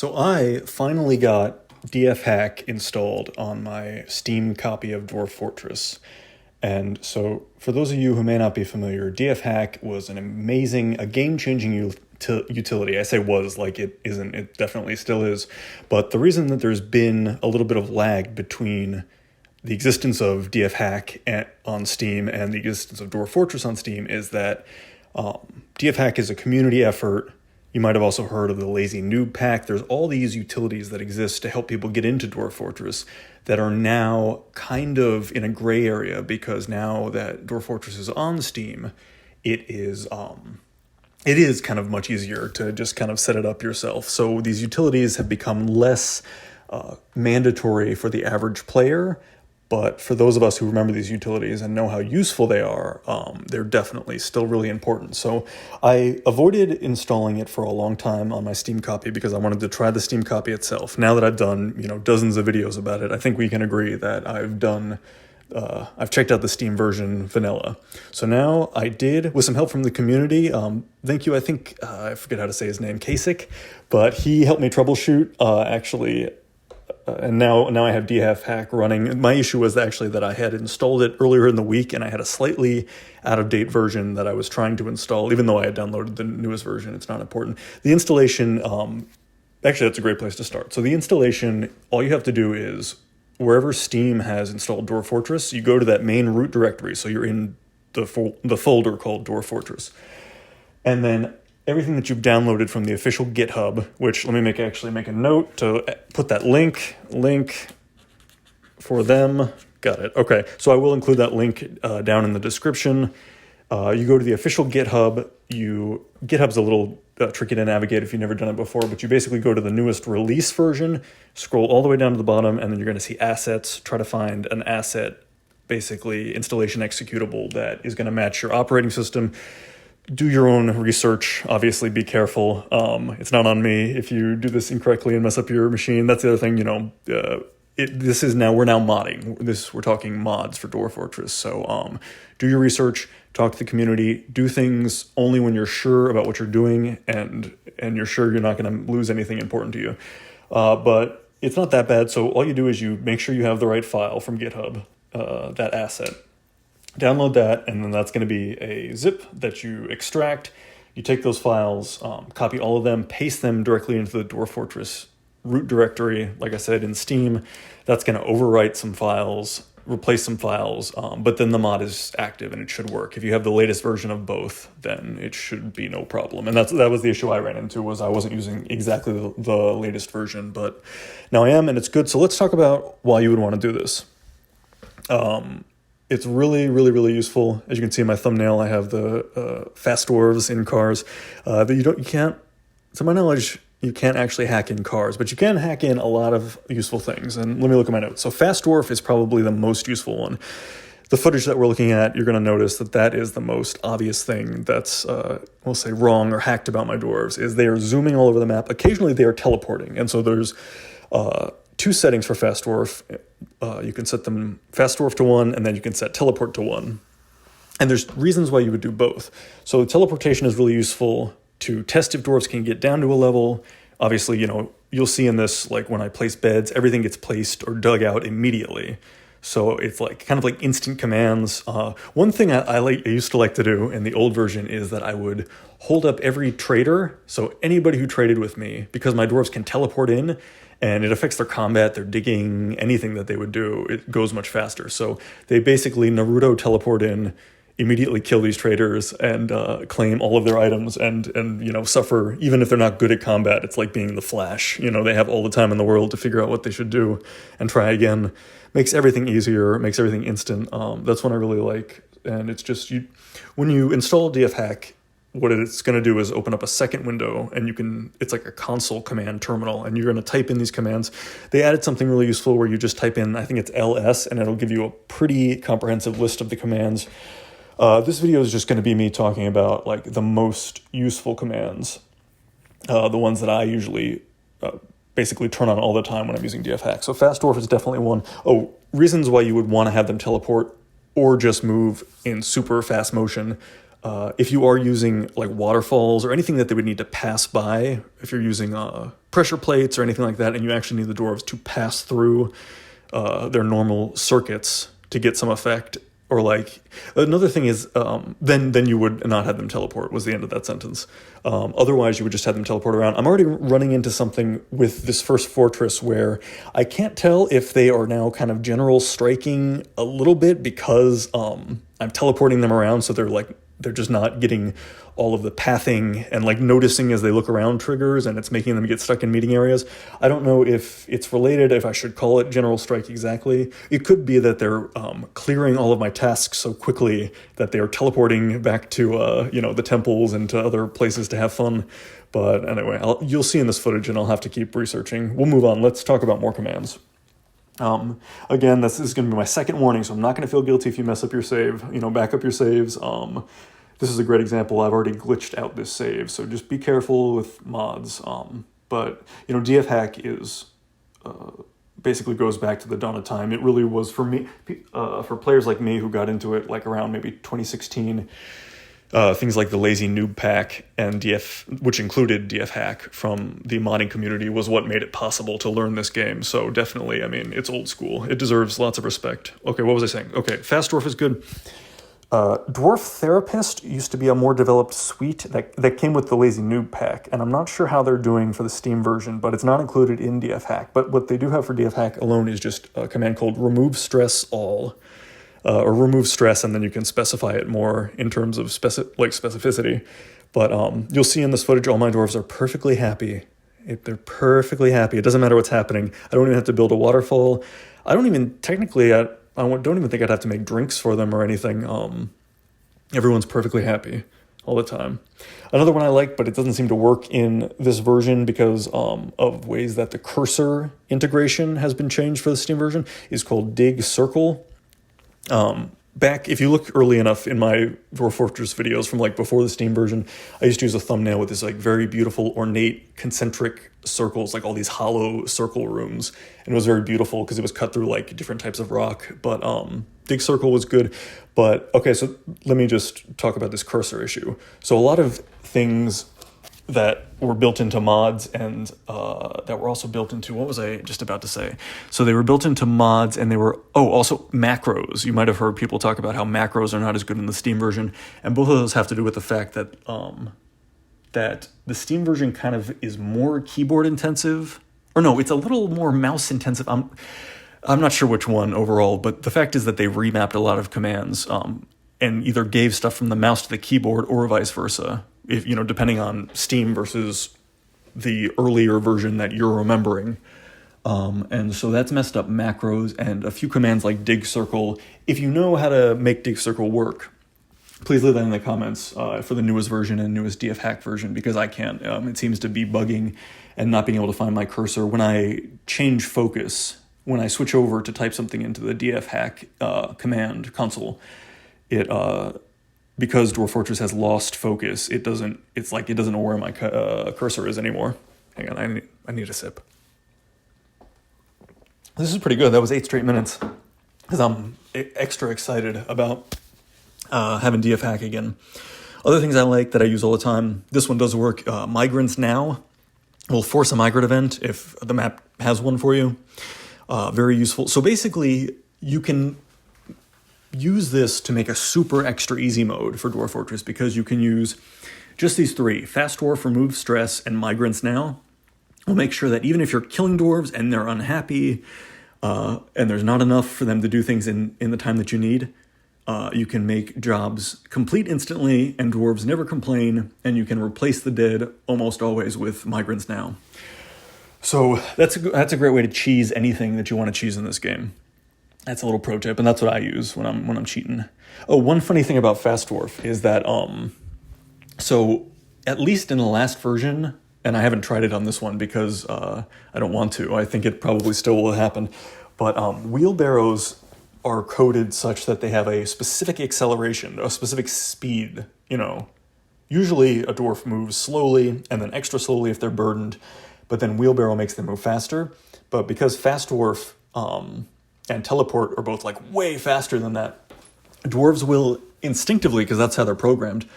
So I finally got DFHack installed on my Steam copy of Dwarf Fortress. And so for those of you who may not be familiar, DFHack was a game-changing utility. I say was, like it isn't, it definitely still is. But the reason that there's been a little bit of lag between the existence of DFHack on Steam and the existence of Dwarf Fortress on Steam is that DFHack is a community effort. You might have also heard of the Lazy Noob Pack. There's all these utilities that exist to help people get into Dwarf Fortress that are now kind of in a gray area because now that Dwarf Fortress is on Steam, it is kind of much easier to just kind of set it up yourself. So these utilities have become less mandatory for the average player. But for those of us who remember these utilities and know how useful they are, they're definitely still really important. So I avoided installing it for a long time on my Steam copy because I wanted to try the Steam copy itself. Now that I've done, dozens of videos about it, I think we can agree that I've checked out the Steam version vanilla. So now I did, with some help from the community, thank you, I forget how to say his name, Kasich, but he helped me troubleshoot, and now I have DFHack running. My issue was actually that I had installed it earlier in the week, and I had a slightly out-of-date version that I was trying to install, even though I had downloaded the newest version. It's not important. The installation, actually, that's a great place to start. So the installation, all you have to do is, wherever Steam has installed Dwarf Fortress, you go to that main root directory. So you're in the folder called Dwarf Fortress. And then everything that you've downloaded from the official GitHub, which let me make a note to put that link for them. Got it. Okay. So I will include that link down in the description. You go to the official GitHub. GitHub's a little tricky to navigate if you've never done it before, but you basically go to the newest release version, scroll all the way down to the bottom, and then you're going to see assets. Try to find an asset, basically installation executable that is going to match your operating system. Do your own research. Obviously, be careful. It's not on me if you do this incorrectly and mess up your machine. That's the other thing. We're now modding. We're talking mods for Dwarf Fortress. So do your research. Talk to the community. Do things only when you're sure about what you're doing and you're sure you're not going to lose anything important to you. But it's not that bad. So all you do is you make sure you have the right file from GitHub, that asset. Download that, and then that's going to be a zip that you extract. You take those files, copy all of them, paste them directly into the Dwarf Fortress root directory, like I said, in Steam. That's going to overwrite some files, replace some files, but then the mod is active and it should work. If you have the latest version of both, then it should be no problem. And that was the issue I ran into, was I wasn't using exactly the latest version, but now I am, and it's good. So let's talk about why you would want to do this. It's really, really, really useful. As you can see in my thumbnail, I have the fast dwarves in cars. To my knowledge, you can't actually hack in cars, but you can hack in a lot of useful things. And let me look at my notes. So fast dwarf is probably the most useful one. The footage that we're looking at, you're going to notice that is the most obvious thing that's, we'll say, wrong or hacked about my dwarves, is they are zooming all over the map. Occasionally, they are teleporting. And so there's two settings for fast dwarf. You can set them fast dwarf to 1, and then you can set teleport to 1. And there's reasons why you would do both. So teleportation is really useful to test if dwarves can get down to a level. Obviously, you'll see in this, like when I place beds, everything gets placed or dug out immediately. So it's kind of like instant commands. One thing I used to like to do in the old version is that I would hold up every trader. So anybody who traded with me, because my dwarves can teleport in, and it affects their combat, their digging, anything that they would do, it goes much faster. So they basically Naruto teleport in, immediately kill these traders, and claim all of their items, and suffer, even if they're not good at combat. It's like being the Flash. They have all the time in the world to figure out what they should do and try again. Makes everything easier, makes everything instant. That's what I really like. And it's just, when you install DFHack, what it's going to do is open up a second window, and it's like a console command terminal, and you're going to type in these commands. They added something really useful where you just type in, I think it's ls, and it'll give you a pretty comprehensive list of the commands. This video is just going to be me talking about the most useful commands, the ones that I usually basically turn on all the time when I'm using DFHack. So fast dwarf is definitely one. Oh, reasons why you would want to have them teleport or just move in super fast motion. If you are using like waterfalls or anything that they would need to pass by, if you're using pressure plates or anything like that, and you actually need the dwarves to pass through their normal circuits to get some effect, or like another thing is then you would not have them teleport, was the end of that sentence. Otherwise you would just have them teleport around. I'm already running into something with this first fortress where I can't tell if they are now kind of general striking a little bit because I'm teleporting them around, so they're just not getting all of the pathing and like noticing as they look around triggers, and it's making them get stuck in meeting areas. I don't know if it's related, if I should call it general strike exactly. It could be that they're clearing all of my tasks so quickly that they are teleporting back to the temples and to other places to have fun. But anyway, you'll see in this footage, and I'll have to keep researching. We'll move on. Let's talk about more commands. Again, this is going to be my second warning, so I'm not going to feel guilty if you mess up your save. Back up your saves. This is a great example. I've already glitched out this save, so just be careful with mods. But DFHack is basically goes back to the dawn of time. It really was for me, for players like me who got into it like around maybe 2016. Things like the Lazy Noob Pack and which included DFHack from the modding community, was what made it possible to learn this game. So definitely, it's old school. It deserves lots of respect. Okay, what was I saying? Okay, Fast Dwarf is good. Dwarf Therapist used to be a more developed suite that came with the Lazy Noob Pack, and I'm not sure how they're doing for the Steam version, but it's not included in DFHack. But what they do have for DFHack alone is just a command called Remove Stress All. Or remove stress, and then you can specify it more in terms of specificity. But you'll see in this footage, all my dwarves are perfectly happy. They're perfectly happy. It doesn't matter what's happening. I don't even have to build a waterfall. I don't even think I'd have to make drinks for them or anything. Everyone's perfectly happy all the time. Another one I like, but it doesn't seem to work in this version because of ways that the cursor integration has been changed for the Steam version, is called Dig Circle. If you look early enough in my Dwarf Fortress videos from like before the Steam version, I used to use a thumbnail with this like very beautiful ornate concentric circles, like all these hollow circle rooms, and it was very beautiful because it was cut through like different types of rock. But Dig Circle was good. But okay, so let me just talk about this cursor issue. So a lot of things that were built into mods and that were also built into, what was I just about to say? So they were built into mods, and they were, also macros. You might have heard people talk about how macros are not as good in the Steam version, and both of those have to do with the fact that that the Steam version kind of is more keyboard intensive, or no, it's a little more mouse intensive. I'm not sure which one overall, but the fact is that they remapped a lot of commands and either gave stuff from the mouse to the keyboard or vice versa, if depending on Steam versus the earlier version that you're remembering. And so that's messed up macros and a few commands like Dig Circle. If you know how to make Dig Circle work, please leave that in the comments for the newest version and newest DFHack version, because I can't. It seems to be bugging and not being able to find my cursor. When I change focus, when I switch over to type something into the DFHack command console, because Dwarf Fortress has lost focus, it doesn't know where my cursor is anymore. Hang on, I need a sip. This is pretty good. That was 8 straight minutes, because I'm extra excited about having DFHack again. Other things I like that I use all the time, this one does work. Migrants now will force a migrant event if the map has one for you. Very useful. So basically, you can use this to make a super extra easy mode for Dwarf Fortress, because you can use just these 3, Fast Dwarf, Remove Stress, and Migrants Now. Will make sure that even if you're killing dwarves and they're unhappy, and there's not enough for them to do things in the time that you need, you can make jobs complete instantly, and dwarves never complain, and you can replace the dead almost always with Migrants Now. So that's a great way to cheese anything that you want to cheese in this game. That's a little pro tip, and that's what I use when I'm cheating. Oh, one funny thing about Fast Dwarf is that so at least in the last version, and I haven't tried it on this one because I don't want to. I think it probably still will happen. But wheelbarrows are coded such that they have a specific acceleration, a specific speed. Usually a dwarf moves slowly and then extra slowly if they're burdened, but then wheelbarrow makes them move faster. But because Fast Dwarf and teleport are both like way faster than that, Dwarves will instinctively, because that's how they're programmed,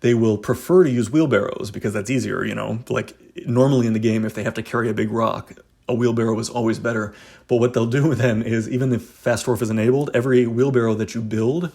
they will prefer to use wheelbarrows because that's easier, you know? Like, normally in the game, if they have to carry a big rock, a wheelbarrow is always better. But what they'll do then is, even if Fast Dwarf is enabled, every wheelbarrow that you build,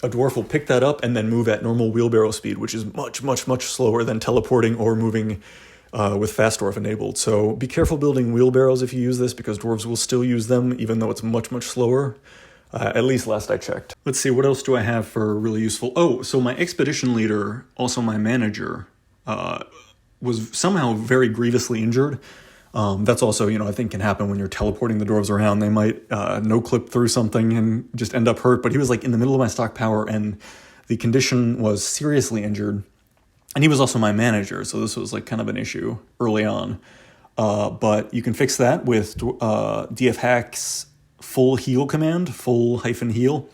a dwarf will pick that up and then move at normal wheelbarrow speed, which is much, much, much slower than teleporting or moving with Fast Dwarf enabled. So be careful building wheelbarrows if you use this, because dwarves will still use them, even though it's much, much slower. At least last I checked. Let's see, what else do I have for really useful? Oh, so my expedition leader, also my manager, was somehow very grievously injured. That's also, you know, I think can happen when you're teleporting the dwarves around. They might no-clip through something and just end up hurt. But he was like in the middle of my stock power, and the condition was seriously injured. And he was also my manager, so this was like kind of an issue early on. But you can fix that with DFHack's full heal command, full-heal.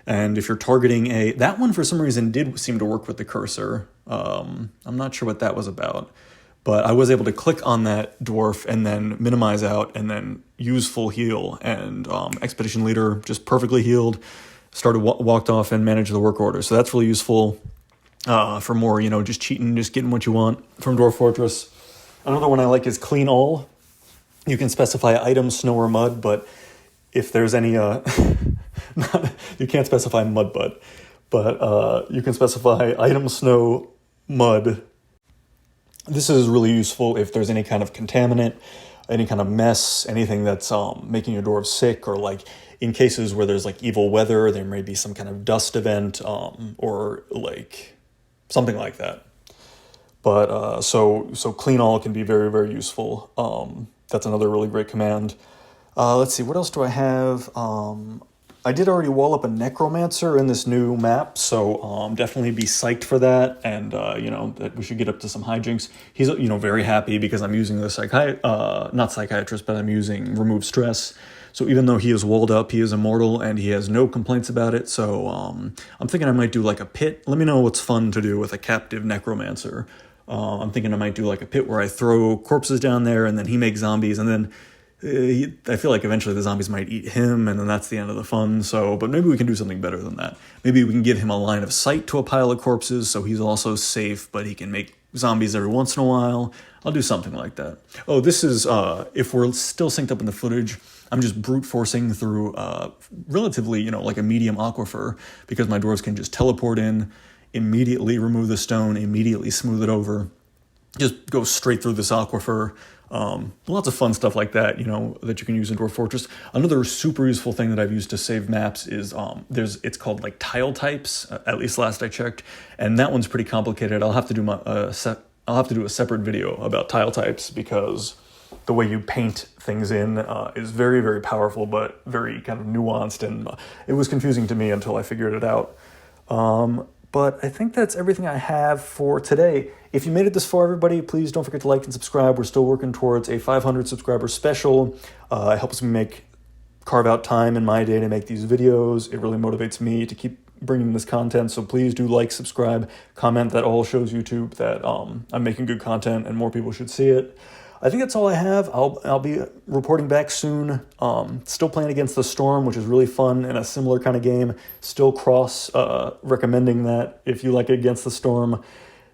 And if you're targeting that one for some reason did seem to work with the cursor. I'm not sure what that was about. But I was able to click on that dwarf and then minimize out and then use full heal. And Expedition Leader just perfectly healed, walked off and managed the work order. So that's really useful for more, you know, just cheating, just getting what you want from Dwarf Fortress. Another one I like is Clean All. You can specify item, snow, or mud, but if there's any, you can't specify mud, but you can specify item, snow, mud. This is really useful if there's any kind of contaminant, any kind of mess, anything that's making your dwarves sick, or like in cases where there's like evil weather, there may be some kind of dust event or like something like that. But so Clean All can be very, very useful. That's another really great command. Let's see, what else do I have? I did already wall up a necromancer in this new map, so definitely be psyched for that, and you know, that we should get up to some hijinks. He's, you know, very happy because I'm using the not psychiatrist, but I'm using remove stress. So even though he is walled up, he is immortal, and he has no complaints about it. So I'm thinking I might do like a pit. Let me know what's fun to do with a captive necromancer. I'm thinking I might do like a pit where I throw corpses down there, and then he makes zombies, and then I feel like eventually the zombies might eat him, and then that's the end of the fun. So, but maybe we can do something better than that. Maybe we can give him a line of sight to a pile of corpses, so he's also safe, but he can make zombies every once in a while. I'll do something like that. Oh, this is, if we're still synced up in the footage, I'm just brute forcing through relatively, you know, like a medium aquifer, because my dwarves can just teleport in, immediately remove the stone, immediately smooth it over, just go straight through this aquifer. Lots of fun stuff like that, you know, that you can use in Dwarf Fortress. Another super useful thing that I've used to save maps is it's called like tile types, at least last I checked, and that one's pretty complicated. I'll have to do a separate video about tile types, because the way you paint things in is very, very powerful, but very kind of nuanced, and it was confusing to me until I figured it out. But I think that's everything I have for today. If you made it this far, everybody, please don't forget to like and subscribe. We're still working towards a 500 subscriber special. It helps me carve out time in my day to make these videos. It really motivates me to keep bringing this content. So please do like, subscribe, comment. That all shows YouTube that I'm making good content and more people should see it. I think that's all I have. I'll be reporting back soon. Still playing Against the Storm, which is really fun and a similar kind of game. Still recommending that if you like Against the Storm,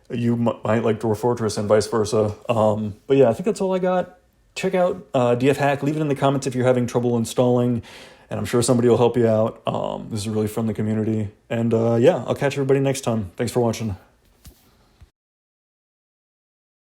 you might like Dwarf Fortress and vice versa. But yeah, I think that's all I got. Check out DFHack. Leave it in the comments if you're having trouble installing, and I'm sure somebody will help you out. This is really from the community. And yeah, I'll catch everybody next time. Thanks for watching.